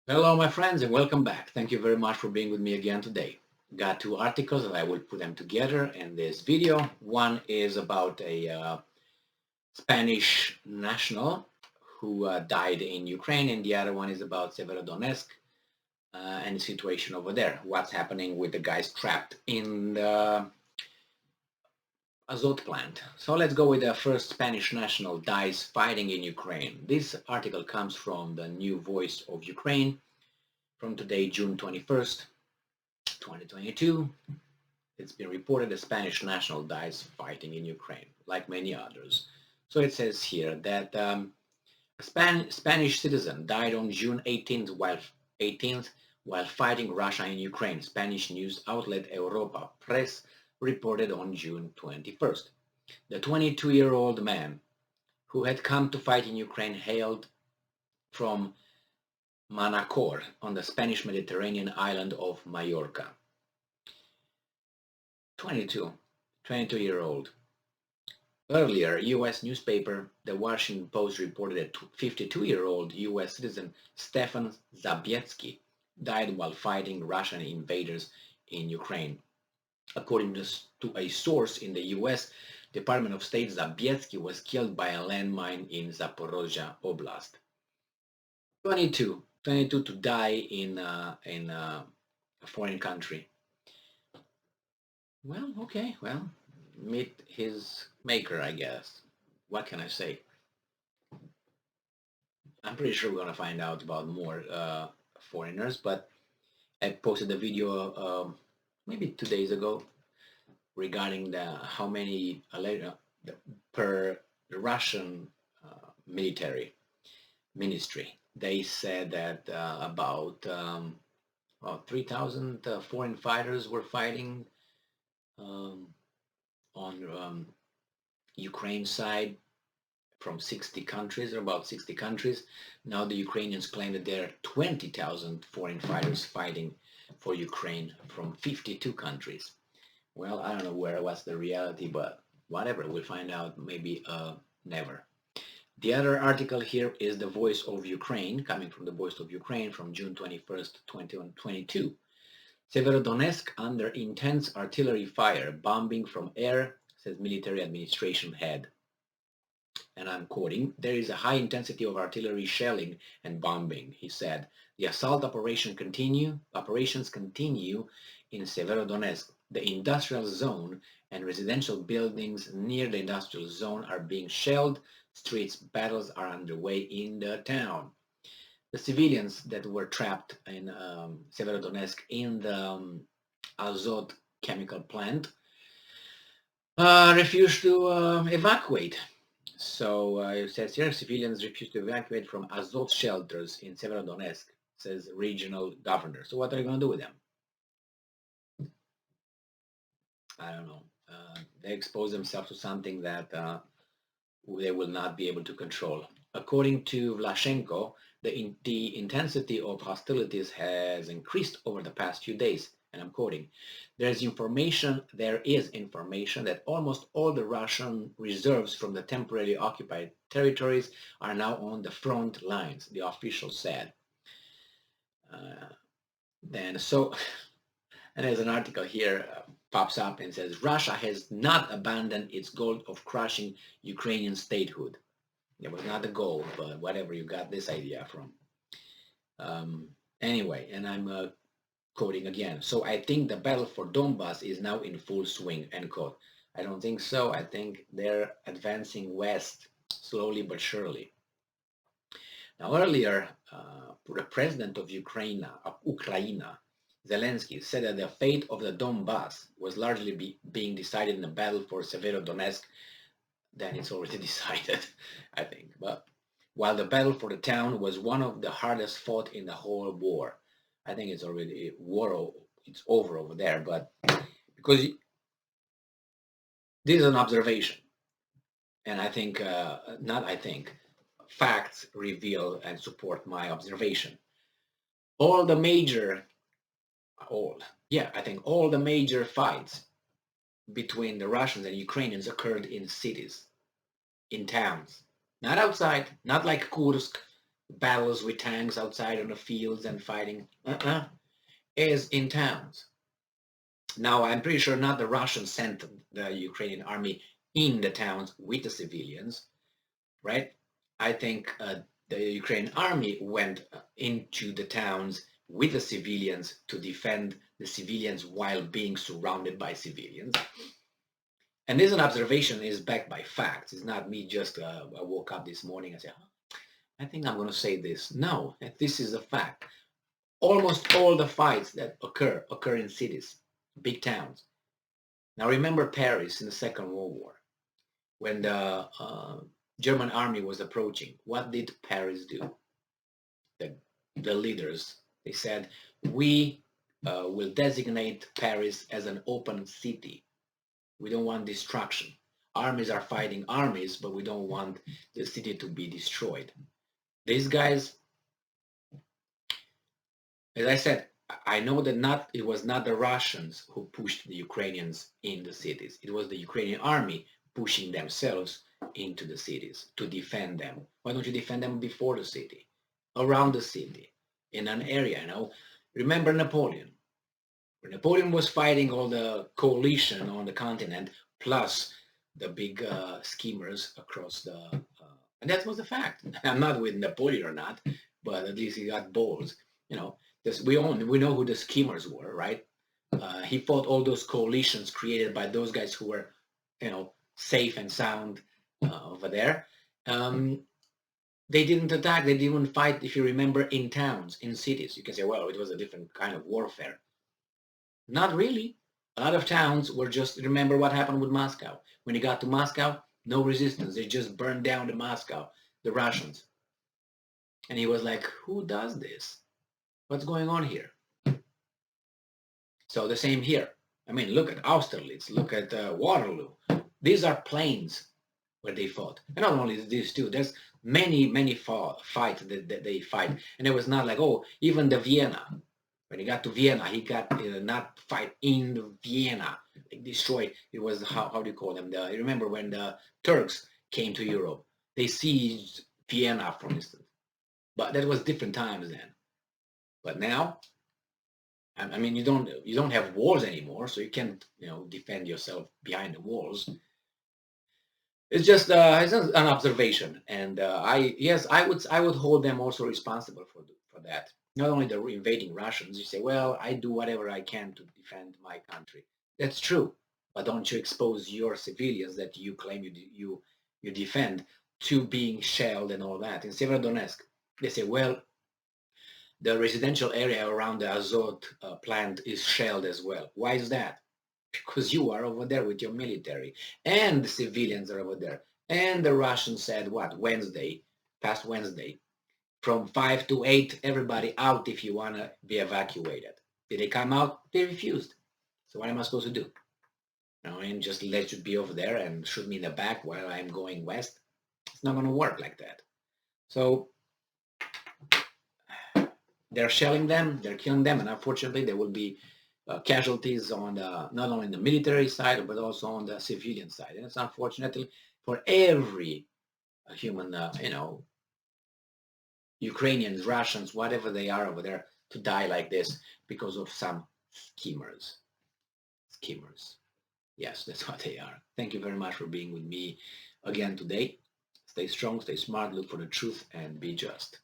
Hello, my friends, and welcome back. Thank you very much for being with me again today. Got two articles, and I will put them together in this video. One is about a Spanish national who died in Ukraine, and the other one is about Severodonetsk and the situation over there. What's happening with the guys trapped in the Azot plant. So let's go with the first Spanish national dies fighting in Ukraine. This article comes from the New Voice of Ukraine from today, June 21st. 2022, it's been reported a Spanish national dies fighting in Ukraine, like many others. So it says here that a Spanish citizen died on June 18th while fighting Russia in Ukraine, Spanish news outlet Europa Press reported on June 21st. The 22-year-old man who had come to fight in Ukraine hailed from Manacor on the Spanish Mediterranean island of Majorca. 22-year-old. Earlier, U.S. newspaper The Washington Post reported that 52-year-old U.S. citizen Stefan Zabietsky died while fighting Russian invaders in Ukraine. According to a source in the U.S. Department of State, Zabietsky was killed by a landmine in Zaporozhye Oblast. 22 to die in a foreign country. Well, okay, well, meet his maker, I guess. What can I say? I'm pretty sure we're gonna find out about more foreigners, but I posted a video maybe 2 days ago regarding how many per the Russian military ministry. They said that about 3,000 foreign fighters were fighting on Ukraine side from 60 countries, or about 60 countries. Now the Ukrainians claim that there are 20,000 foreign fighters fighting for Ukraine from 52 countries. Well, I don't know what's the reality, but whatever, we'll find out maybe never. The other article here is The Voice of Ukraine, coming from The Voice of Ukraine from June 21st, 2022. Severodonetsk under intense artillery fire, bombing from air, says military administration head. And I'm quoting, "There is a high intensity of artillery shelling and bombing," he said. "The assault operations continue in Severodonetsk. The industrial zone and residential buildings near the industrial zone are being shelled. Streets battles are underway in the town." The civilians that were trapped in Severodonetsk in the Azot chemical plant refused to evacuate. So it says here, civilians refused to evacuate from Azot shelters in Severodonetsk, says regional governor. So what are you going to do with them? I don't know. They expose themselves to something that they will not be able to control. According to Vlashenko, the intensity of hostilities has increased over the past few days. And I'm quoting, there is information that almost all the Russian reserves from the temporarily occupied territories are now on the front lines, the official said. And there's an article here pops up and says, Russia has not abandoned its goal of crushing Ukrainian statehood. It was not the goal, but whatever, you got this idea from. Anyway, and I'm quoting again. So I think the battle for Donbass is now in full swing, end quote. I don't think so. I think they're advancing west slowly but surely. Now earlier, the president of Ukraine, Zelensky, said that the fate of the Donbass was largely being decided in the battle for Severodonetsk. Then it's already decided, I think. But while the battle for the town was one of the hardest fought in the whole war, I think it's already it's over over there. But because this is an observation, and I think facts reveal and support my observation. All the major fights between the Russians and Ukrainians occurred in cities, in towns, not outside, not like Kursk, battles with tanks outside on the fields and fighting. Is in towns. Now, I'm pretty sure not the Russians sent the Ukrainian army in the towns with the civilians, right? I think the Ukrainian army went into the towns with the civilians to defend the civilians while being surrounded by civilians. And this an observation is backed by facts. It's not me just, I woke up this morning and said, I think I'm going to say this. No, this is a fact. Almost all the fights that occur in cities, big towns. Now remember Paris in the Second World War, when the German army was approaching. What did Paris do? The leaders, they said, we will designate Paris as an open city. We don't want destruction. Armies are fighting armies, but we don't want the city to be destroyed. These guys, as I said, I know that it was not the Russians who pushed the Ukrainians in the cities. It was the Ukrainian army pushing themselves into the cities to defend them. Why don't you defend them before the city, around the city, in an area? Remember Napoleon. When Napoleon was fighting all the coalition on the continent, plus the big schemers across the, and that was the fact. I'm not with Napoleon or not, but at least he got balls. We know who the schemers were, right? He fought all those coalitions created by those guys who were, safe and sound over there. They didn't attack. They didn't fight. If you remember, in towns, in cities, you can say, well, it was a different kind of warfare. Not really. A lot of towns were just, remember what happened with Moscow. When he got to Moscow, no resistance. They just burned down the Moscow, the Russians. And he was like, who does this? What's going on here? So the same here. I mean, look at Austerlitz, look at Waterloo. These are plains where they fought. And not only these two, there's many fights that they fight. And it was not like, oh, even the Vienna. When he got to Vienna, he got not fight in Vienna, like destroyed. It was, how do you call them? You remember when the Turks came to Europe, they sieged Vienna, for instance. But that was different times then. But now, I mean, you don't have walls anymore, so you can't defend yourself behind the walls. It's just it's an observation, and I would hold them also responsible for that. Not only the invading Russians. You say, well, I do whatever I can to defend my country. That's true, but don't you expose your civilians that you claim you defend to being shelled and all that? In Severodonetsk, they say, well, the residential area around the Azot plant is shelled as well. Why is that? Because you are over there with your military, and the civilians are over there. And the Russians said, what, past Wednesday, from 5 to 8, everybody out if you want to be evacuated. Did they come out? They refused. So what am I supposed to do? And just let you be over there and shoot me in the back while I'm going west? It's not going to work like that. So they're shelling them, they're killing them, and unfortunately there will be casualties on not only the military side but also on the civilian side. And it's unfortunately for every human, Ukrainians, Russians, whatever they are over there, to die like this because of some schemers. Schemers. Yes, that's what they are. Thank you very much for being with me again today. Stay strong, stay smart, look for the truth, and be just.